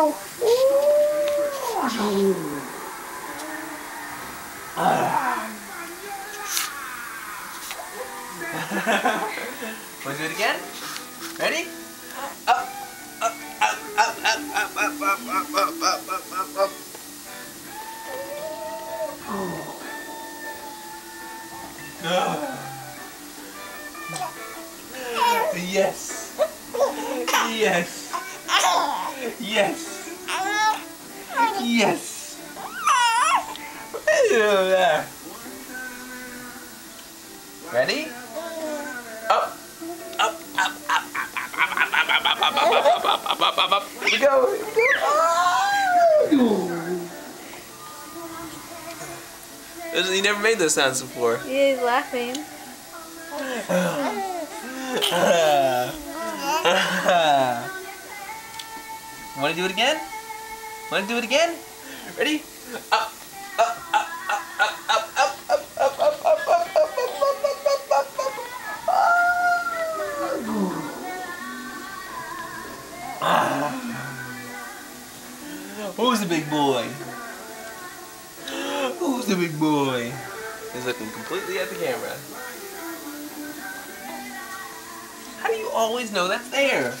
Want to do it again? Ready? Up, up, up, up, up, up, up, up, up, up, up, up, up. Yes. Yes. Yes. Yes. Ready? Up. Up, up, up, up, up, up, up, up, up, up, up, up, up, up, up. Here we go. You never made those sounds before. Yeah, he's laughing. Want to do it again? Want to do it again? Ready? Up, up, up, up, up, up, up, up, up, up, up, up, up, Who's the big boy? Who's the big boy? He's looking completely at the camera. How do you always know that's there?